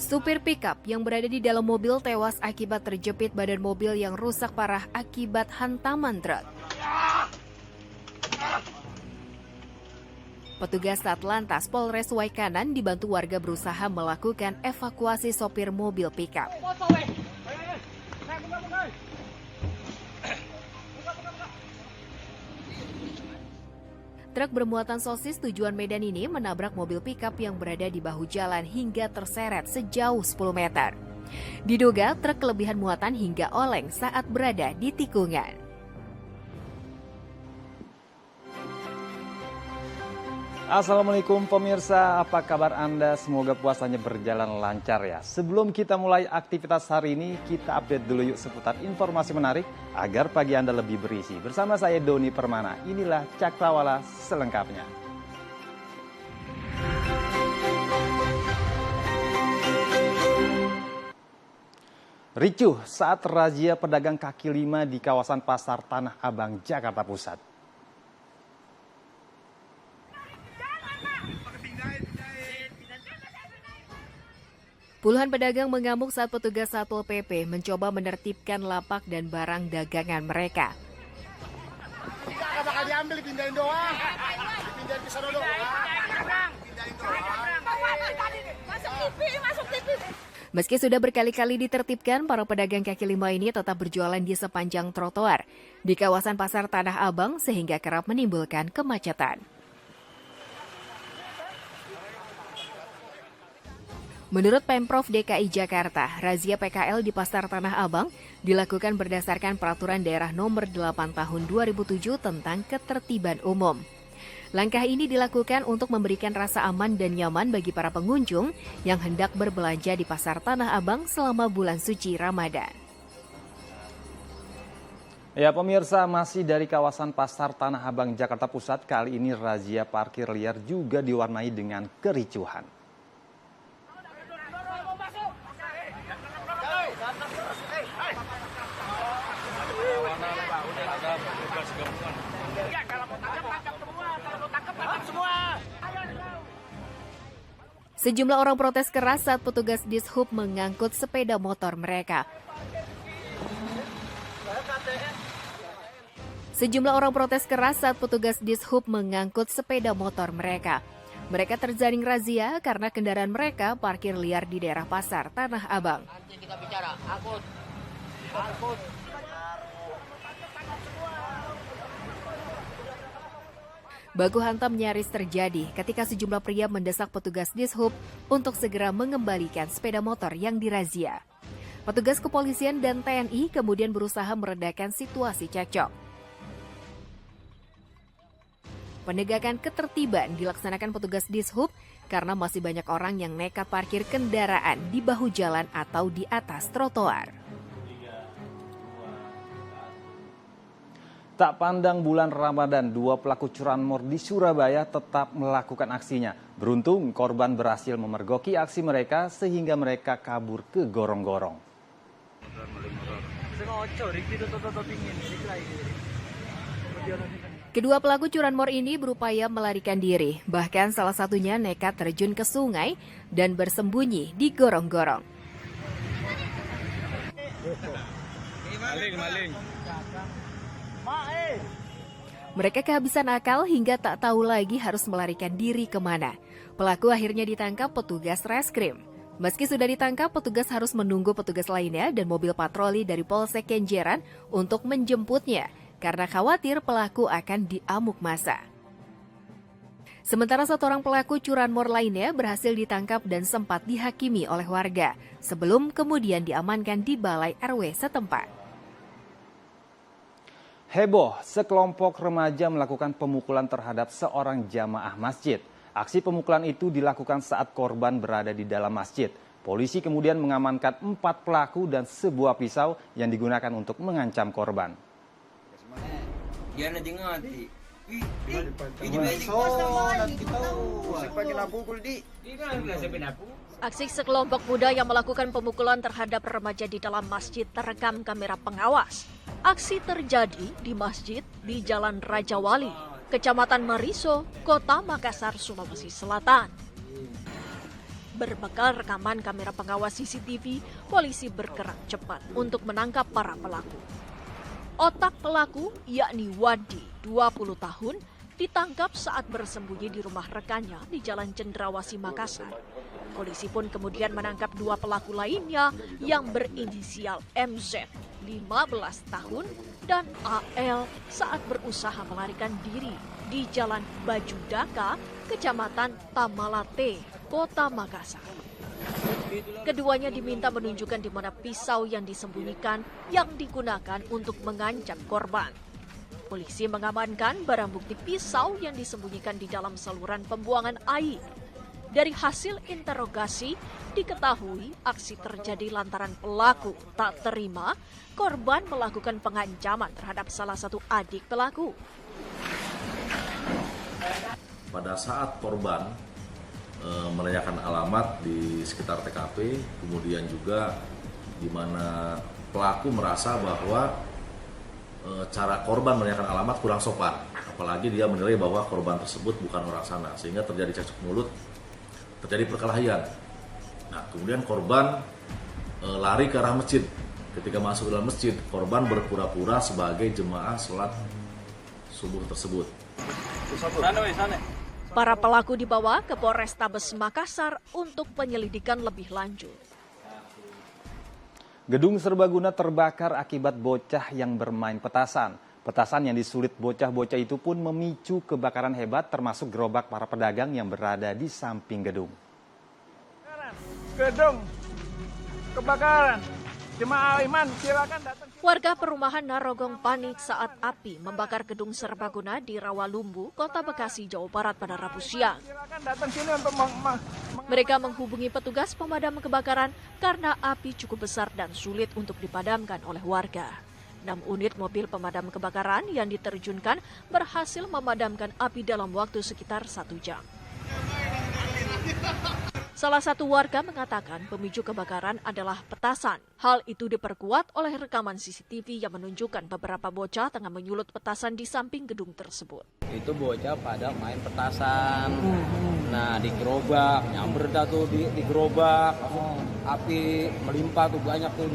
Supir pickup yang berada di dalam mobil tewas akibat terjepit badan mobil yang rusak parah akibat hantaman truk. Petugas Satlantas Polres Waikanan dibantu warga berusaha melakukan evakuasi sopir mobil pickup. Truk bermuatan sosis tujuan Medan ini menabrak mobil pickup yang berada di bahu jalan hingga terseret sejauh 10 meter. Diduga truk kelebihan muatan hingga oleng saat berada di tikungan. Assalamualaikum pemirsa, apa kabar Anda? Semoga puasanya berjalan lancar ya. Sebelum kita mulai aktivitas hari ini, kita update dulu yuk seputar informasi menarik agar pagi Anda lebih berisi. Bersama saya Doni Permana, inilah Cakrawala selengkapnya. Ricuh saat razia pedagang kaki lima di kawasan Pasar Tanah Abang, Jakarta Pusat. Puluhan pedagang mengamuk saat petugas Satpol PP mencoba menertibkan lapak dan barang dagangan mereka. Tidak bakal diambil, pindahin doang. Pindahin ke sana doang. Masuk TV. Meski sudah berkali-kali ditertibkan, para pedagang kaki lima ini tetap berjualan di sepanjang trotoar di kawasan Pasar Tanah Abang sehingga kerap menimbulkan kemacetan. Menurut Pemprov DKI Jakarta, razia PKL di Pasar Tanah Abang dilakukan berdasarkan Peraturan Daerah Nomor 8 Tahun 2007 tentang Ketertiban Umum. Langkah ini dilakukan untuk memberikan rasa aman dan nyaman bagi para pengunjung yang hendak berbelanja di Pasar Tanah Abang selama bulan suci Ramadan. Ya pemirsa, masih dari kawasan Pasar Tanah Abang, Jakarta Pusat, kali ini razia parkir liar juga diwarnai dengan kericuhan. Sejumlah orang protes keras saat petugas Dishub mengangkut sepeda motor mereka. Mereka terjaring razia karena kendaraan mereka parkir liar di daerah Pasar Tanah Abang. Nanti kita bicara, angkut. Baku hantam nyaris terjadi ketika sejumlah pria mendesak petugas Dishub untuk segera mengembalikan sepeda motor yang dirazia. Petugas kepolisian dan TNI kemudian berusaha meredakan situasi cekcok. Penegakan ketertiban dilaksanakan petugas Dishub karena masih banyak orang yang nekat parkir kendaraan di bahu jalan atau di atas trotoar. Tak pandang bulan Ramadan, dua pelaku curanmor di Surabaya tetap melakukan aksinya. Beruntung korban berhasil memergoki aksi mereka sehingga mereka kabur ke gorong-gorong. Kedua pelaku curanmor ini berupaya melarikan diri, bahkan salah satunya nekat terjun ke sungai dan bersembunyi di gorong-gorong. Maling. Mereka kehabisan akal hingga tak tahu lagi harus melarikan diri kemana. Pelaku akhirnya ditangkap petugas reskrim. Meski sudah ditangkap, petugas harus menunggu petugas lainnya dan mobil patroli dari Polsek Kenjeran untuk menjemputnya karena khawatir pelaku akan diamuk massa. Sementara satu orang pelaku curanmor lainnya berhasil ditangkap dan sempat dihakimi oleh warga sebelum kemudian diamankan di Balai RW setempat. Heboh, sekelompok remaja melakukan pemukulan terhadap seorang jamaah masjid. Aksi pemukulan itu dilakukan saat korban berada di dalam masjid. Polisi kemudian mengamankan 4 pelaku dan sebuah pisau yang digunakan untuk mengancam korban. Aksi sekelompok muda yang melakukan pemukulan terhadap remaja di dalam masjid terekam kamera pengawas. Aksi terjadi di masjid di Jalan Raja Wali, Kecamatan Mariso, Kota Makassar, Sulawesi Selatan. Berbekal rekaman kamera pengawas CCTV, polisi bergerak cepat untuk menangkap para pelaku. Otak pelaku, yakni Wadi, 20 tahun, ditangkap saat bersembunyi di rumah rekannya di Jalan Cendrawasih, Makassar. Polisi pun kemudian menangkap 2 pelaku lainnya yang berinisial MZ, 15 tahun, dan AL saat berusaha melarikan diri di Jalan Bajudaka, Kecamatan Tamalate, Kota Makassar. Keduanya diminta menunjukkan di mana pisau yang disembunyikan yang digunakan untuk mengancam korban. Polisi mengamankan barang bukti pisau yang disembunyikan di dalam saluran pembuangan air. Dari hasil interogasi, diketahui aksi terjadi lantaran pelaku tak terima korban melakukan pengancaman terhadap salah satu adik pelaku. Pada saat korban menanyakan alamat di sekitar TKP, kemudian juga di mana pelaku merasa bahwa cara korban menanyakan alamat kurang sopan, apalagi dia menilai bahwa korban tersebut bukan orang sana, sehingga terjadi cekcok mulut, terjadi perkelahian. Nah, kemudian korban lari ke arah masjid. Ketika masuk dalam masjid, korban berpura-pura sebagai jemaah sholat subuh tersebut. Para pelaku dibawa ke Polrestabes Makassar untuk penyelidikan lebih lanjut. Gedung serbaguna terbakar akibat bocah yang bermain petasan. Petasan yang disulit bocah-bocah itu pun memicu kebakaran hebat, termasuk gerobak para pedagang yang berada di samping gedung. Gedung kebakaran, jemaah iman silakan datang. Warga perumahan Narogong panik saat api membakar gedung serbaguna di Rawalumbu, Kota Bekasi, Jawa Barat pada Rabu siang. Silakan datang sini untuk Mereka menghubungi petugas pemadam kebakaran karena api cukup besar dan sulit untuk dipadamkan oleh warga. 6 unit mobil pemadam kebakaran yang diterjunkan berhasil memadamkan api dalam waktu sekitar 1 jam. Salah satu warga mengatakan pemicu kebakaran adalah petasan. Hal itu diperkuat oleh rekaman CCTV yang menunjukkan beberapa bocah tengah menyulut petasan di samping gedung tersebut. Itu bocah pada main petasan. Nah, di gerobak, nyamber dah tuh di gerobak. Api melimpah tuh banyak tuh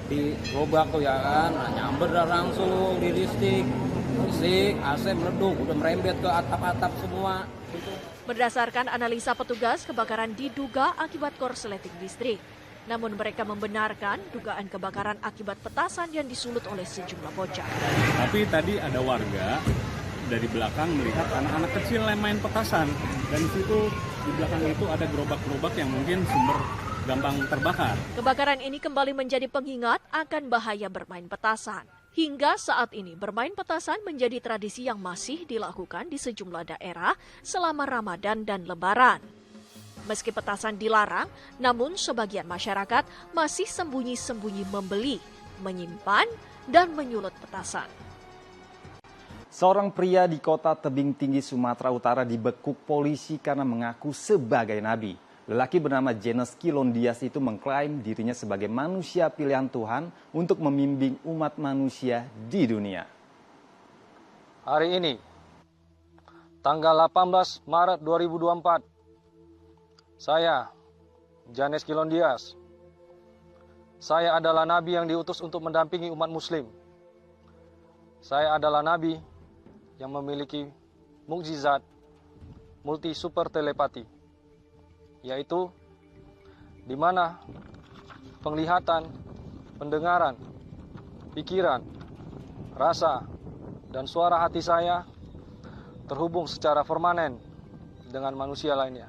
di gerobak tuh ya kan. Nah, nyamber dah langsung di listrik, AC meleduk, udah merembet ke atap-atap semua. Berdasarkan analisa petugas, kebakaran diduga akibat korsleting listrik. Namun mereka membenarkan dugaan kebakaran akibat petasan yang disulut oleh sejumlah bocah. Tapi tadi ada warga dari belakang melihat anak-anak kecil yang main petasan. Dan di situ di belakang itu ada gerobak-gerobak yang mungkin sumber gampang terbakar. Kebakaran ini kembali menjadi pengingat akan bahaya bermain petasan. Hingga saat ini bermain petasan menjadi tradisi yang masih dilakukan di sejumlah daerah selama Ramadan dan Lebaran. Meski petasan dilarang, namun sebagian masyarakat masih sembunyi-sembunyi membeli, menyimpan, dan menyulut petasan. Seorang pria di kota Tebing Tinggi, Sumatera Utara dibekuk polisi karena mengaku sebagai nabi. Lelaki bernama Janus Kilondias itu mengklaim dirinya sebagai manusia pilihan Tuhan untuk membimbing umat manusia di dunia. Hari ini, tanggal 18 Maret 2024, saya, Janus Kilondias, saya adalah nabi yang diutus untuk mendampingi umat muslim. Saya adalah nabi yang memiliki mukjizat multi super telepati, yaitu di mana penglihatan, pendengaran, pikiran, rasa, dan suara hati saya terhubung secara permanen dengan manusia lainnya.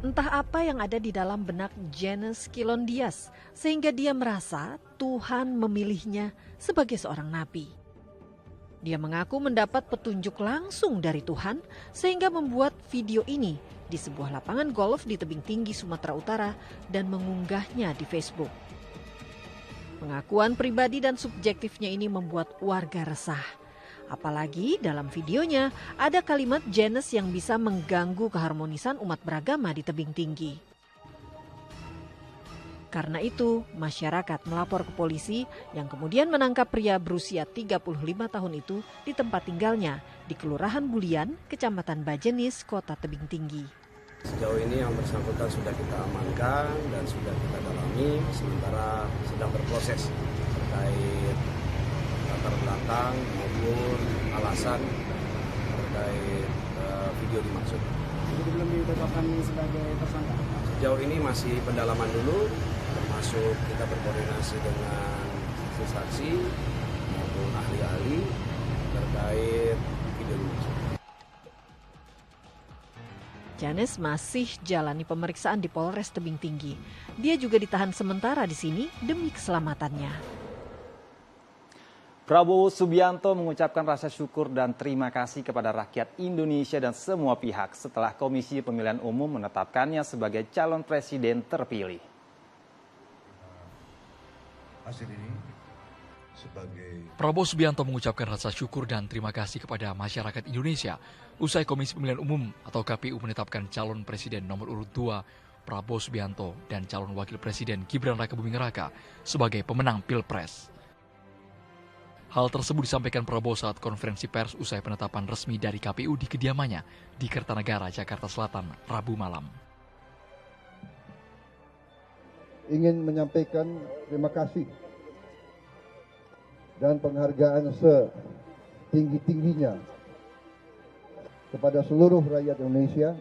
Entah apa yang ada di dalam benak Janus Kilondias sehingga dia merasa Tuhan memilihnya sebagai seorang nabi. Dia mengaku mendapat petunjuk langsung dari Tuhan sehingga membuat video ini di sebuah lapangan golf di Tebing Tinggi, Sumatera Utara dan mengunggahnya di Facebook. Pengakuan pribadi dan subjektifnya ini membuat warga resah. Apalagi dalam videonya ada kalimat Janus yang bisa mengganggu keharmonisan umat beragama di Tebing Tinggi. Karena itu, masyarakat melapor ke polisi yang kemudian menangkap pria berusia 35 tahun itu di tempat tinggalnya di Kelurahan Bulian, Kecamatan Bajenis, Kota Tebing Tinggi. Sejauh ini yang bersangkutan sudah kita amankan dan sudah kita dalami, sementara sedang berproses terkait latar belakang maupun alasan terkait video dimaksud. Jadi belum ditetapkan sebagai tersangka? Sejauh ini masih pendalaman dulu, termasuk kita berkoordinasi dengan saksi-saksi maupun ahli-ahli terkait video dimaksud. Janes masih jalani pemeriksaan di Polres Tebing Tinggi. Dia juga ditahan sementara di sini demi keselamatannya. Prabowo Subianto mengucapkan rasa syukur dan terima kasih kepada rakyat Indonesia dan semua pihak setelah Komisi Pemilihan Umum menetapkannya sebagai calon presiden terpilih. Hasil ini sebagai Prabowo Subianto mengucapkan rasa syukur dan terima kasih kepada masyarakat Indonesia usai Komisi Pemilihan Umum atau KPU menetapkan calon presiden nomor urut 2 Prabowo Subianto dan calon wakil presiden Gibran Raka Buming Raka sebagai pemenang Pilpres. Hal tersebut disampaikan Prabowo saat konferensi pers usai penetapan resmi dari KPU di kediamannya di Kertanegara, Jakarta Selatan, Rabu malam. ingin menyampaikan terima kasih dan penghargaan setinggi-tingginya kepada seluruh rakyat Indonesia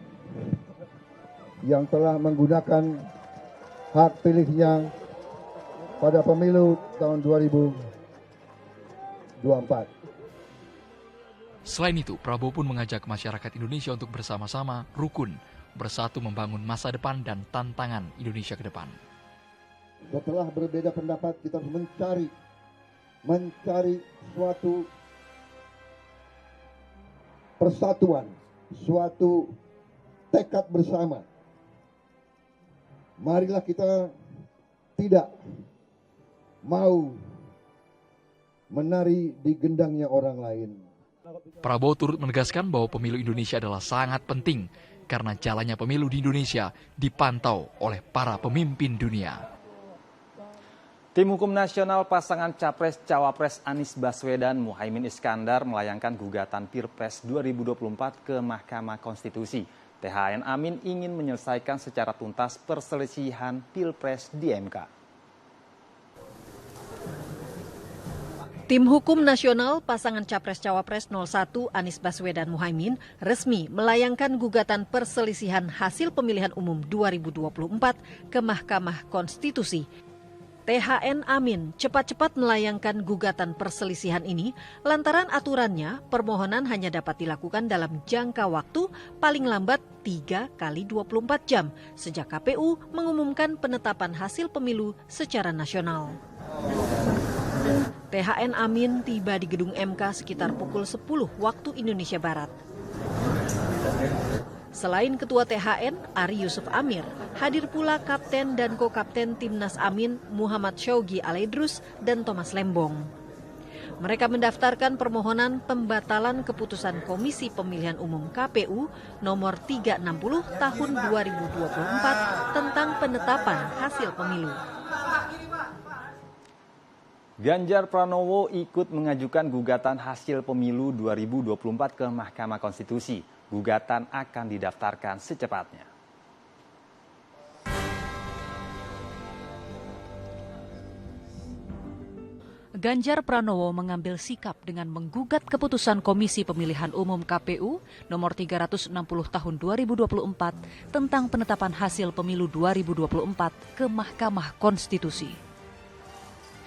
yang telah menggunakan hak pilihnya pada pemilu tahun 2024. Selain itu, Prabowo pun mengajak masyarakat Indonesia untuk bersama-sama rukun, bersatu membangun masa depan dan tantangan Indonesia ke depan. Setelah berbeda pendapat, kita harus mencari suatu persatuan, suatu tekad bersama. Marilah kita tidak mau menari di gendangnya orang lain. Prabowo turut menegaskan bahwa pemilu Indonesia adalah sangat penting karena jalannya pemilu di Indonesia dipantau oleh para pemimpin dunia. Tim Hukum Nasional pasangan Capres-Cawapres Anies Baswedan Muhaimin Iskandar melayangkan gugatan Pilpres 2024 ke Mahkamah Konstitusi. THN Amin ingin menyelesaikan secara tuntas perselisihan Pilpres di MK. Tim Hukum Nasional pasangan Capres-Cawapres 01 Anies Baswedan Muhaimin resmi melayangkan gugatan perselisihan hasil pemilihan umum 2024 ke Mahkamah Konstitusi. THN Amin cepat-cepat melayangkan gugatan perselisihan ini lantaran aturannya permohonan hanya dapat dilakukan dalam jangka waktu paling lambat 3 kali 24 jam sejak KPU mengumumkan penetapan hasil pemilu secara nasional. THN Amin tiba di gedung MK sekitar pukul 10 waktu Indonesia Barat. Selain Ketua THN, Ari Yusuf Amir, hadir pula Kapten dan Ko-Kapten Timnas Amin Muhammad Syaugi Alaidrus dan Thomas Lembong. Mereka mendaftarkan permohonan pembatalan keputusan Komisi Pemilihan Umum KPU nomor 360 tahun 2024 tentang penetapan hasil pemilu. Ganjar Pranowo ikut mengajukan gugatan hasil pemilu 2024 ke Mahkamah Konstitusi. Gugatan akan didaftarkan secepatnya. Ganjar Pranowo mengambil sikap dengan menggugat keputusan Komisi Pemilihan Umum KPU nomor 360 tahun 2024 tentang penetapan hasil pemilu 2024 ke Mahkamah Konstitusi.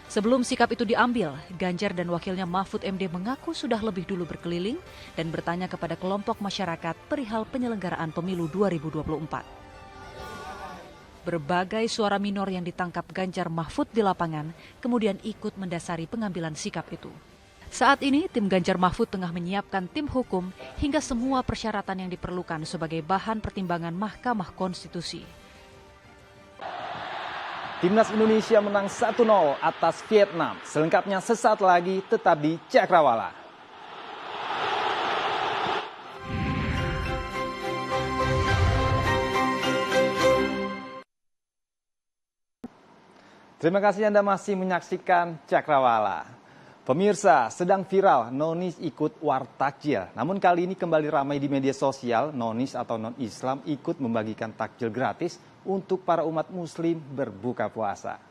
Sebelum sikap itu diambil, Ganjar dan wakilnya Mahfud MD mengaku sudah lebih dulu berkeliling dan bertanya kepada kelompok masyarakat perihal penyelenggaraan pemilu 2024. Berbagai suara minor yang ditangkap Ganjar Mahfud di lapangan kemudian ikut mendasari pengambilan sikap itu. Saat ini, tim Ganjar Mahfud tengah menyiapkan tim hukum hingga semua persyaratan yang diperlukan sebagai bahan pertimbangan Mahkamah Konstitusi. Timnas Indonesia menang 1-0 atas Vietnam. Selengkapnya sesaat lagi tetap di Cakrawala. Terima kasih Anda masih menyaksikan Cakrawala. Pemirsa, sedang viral nonis ikut wartakjil. Namun kali ini kembali ramai di media sosial, nonis atau non-Islam ikut membagikan takjil gratis untuk para umat muslim berbuka puasa.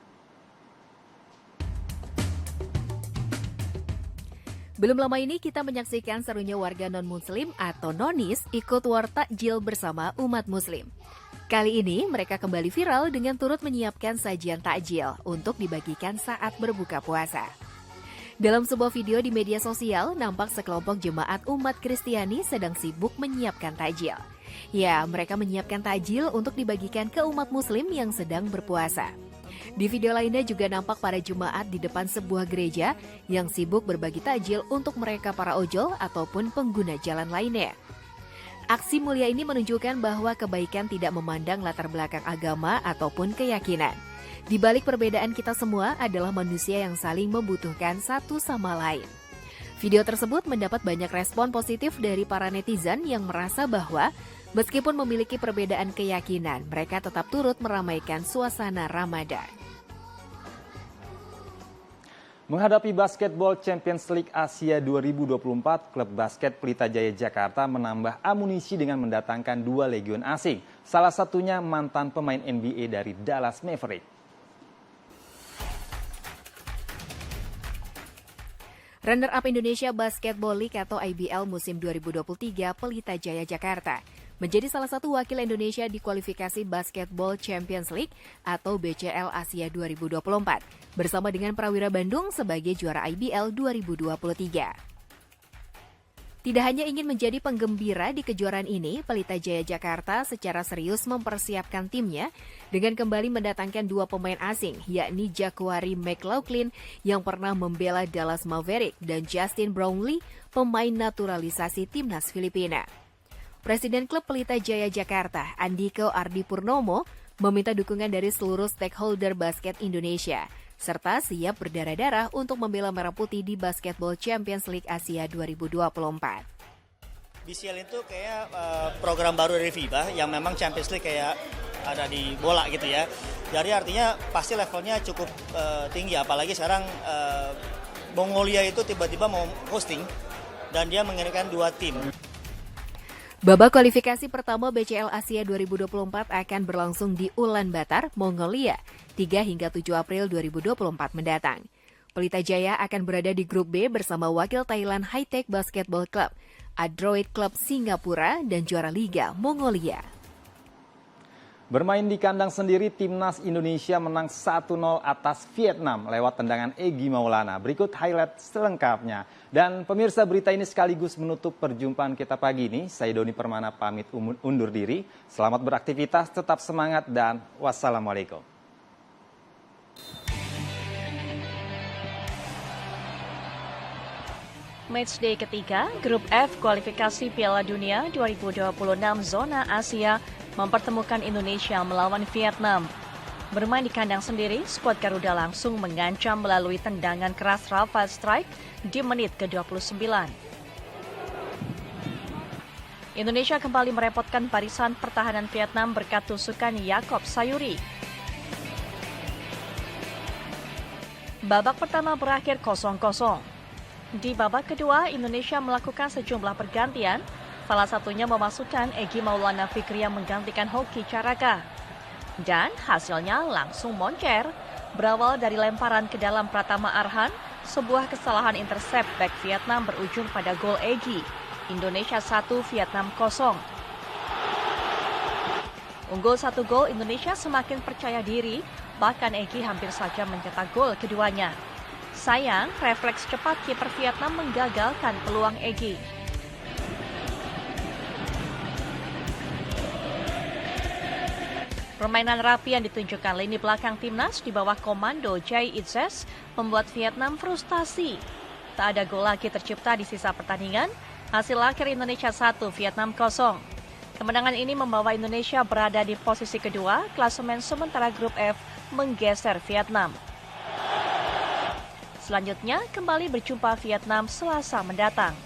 Belum lama ini kita menyaksikan serunya warga non-muslim atau nonis ikut wartakjil bersama umat muslim. Kali ini mereka kembali viral dengan turut menyiapkan sajian takjil untuk dibagikan saat berbuka puasa. Dalam sebuah video di media sosial, nampak sekelompok jemaat umat Kristiani sedang sibuk menyiapkan takjil. Ya, mereka menyiapkan takjil untuk dibagikan ke umat muslim yang sedang berpuasa. Di video lainnya juga nampak para jemaat di depan sebuah gereja yang sibuk berbagi takjil untuk mereka para ojol ataupun pengguna jalan lainnya. Aksi mulia ini menunjukkan bahwa kebaikan tidak memandang latar belakang agama ataupun keyakinan. Di balik perbedaan kita semua adalah manusia yang saling membutuhkan satu sama lain. Video tersebut mendapat banyak respon positif dari para netizen yang merasa bahwa meskipun memiliki perbedaan keyakinan, mereka tetap turut meramaikan suasana Ramadan. Menghadapi Basketball Champions League Asia 2024, klub basket Pelita Jaya Jakarta menambah amunisi dengan mendatangkan 2 legion asing. Salah satunya mantan pemain NBA dari Dallas Mavericks. Runner-up Indonesia Basketball League atau IBL musim 2023 Pelita Jaya Jakarta menjadi salah satu wakil Indonesia di kualifikasi Basketball Champions League atau BCL Asia 2024 bersama dengan Prawira Bandung sebagai juara IBL 2023. Tidak hanya ingin menjadi penggembira di kejuaraan ini, Pelita Jaya Jakarta secara serius mempersiapkan timnya dengan kembali mendatangkan 2 pemain asing, yakni Jacquari McLaughlin yang pernah membela Dallas Mavericks dan Justin Brownlee, pemain naturalisasi timnas Filipina. Presiden klub Pelita Jaya Jakarta, Andiko Ardi Purnomo, meminta dukungan dari seluruh stakeholder basket Indonesia, serta siap berdarah-darah untuk membela Merah Putih di Basketball Champions League Asia 2024. BCL itu kayak program baru dari FIBA yang memang Champions League kayak ada di bola gitu ya. Jadi artinya pasti levelnya cukup tinggi, apalagi sekarang Mongolia itu tiba-tiba mau hosting dan dia mengirimkan 2 tim. Babak kualifikasi pertama BCL Asia 2024 akan berlangsung di Ulaanbaatar, Mongolia, 3 hingga 7 April 2024 mendatang. Pelita Jaya akan berada di grup B bersama wakil Thailand High-Tech Basketball Club, Adroit Club Singapura, dan juara Liga Mongolia. Bermain di kandang sendiri, Timnas Indonesia menang 1-0 atas Vietnam lewat tendangan Egy Maulana. Berikut highlight selengkapnya. Dan pemirsa, berita ini sekaligus menutup perjumpaan kita pagi ini. Saya Doni Permana pamit undur diri. Selamat beraktivitas, tetap semangat, dan wassalamualaikum. Matchday ketiga, Grup F kualifikasi Piala Dunia 2026 Zona Asia mempertemukan Indonesia melawan Vietnam. Bermain di kandang sendiri, skuad Garuda langsung mengancam melalui tendangan keras Rafa Strike di menit ke-29. Indonesia kembali merepotkan barisan pertahanan Vietnam berkat tusukan Yaakob Sayuri. Babak pertama berakhir 0-0. Di babak kedua, Indonesia melakukan sejumlah pergantian, salah satunya memasukkan Egy Maulana Fikri yang menggantikan Hoki Caraka. Dan hasilnya langsung moncer, berawal dari lemparan ke dalam Pratama Arhan, sebuah kesalahan intercept back Vietnam berujung pada gol Egy. Indonesia 1, Vietnam 0. Unggul 1 gol, Indonesia semakin percaya diri, bahkan Egy hampir saja mencetak gol keduanya. Sayang, refleks cepat kiper Vietnam menggagalkan peluang Egy. Permainan rapi yang ditunjukkan lini belakang timnas di bawah komando Jay Itzes membuat Vietnam frustasi. Tak ada gol lagi tercipta di sisa pertandingan, hasil akhir Indonesia 1, Vietnam 0. Kemenangan ini membawa Indonesia berada di posisi kedua, klasemen sementara grup F menggeser Vietnam. Selanjutnya, kembali berjumpa Vietnam Selasa mendatang.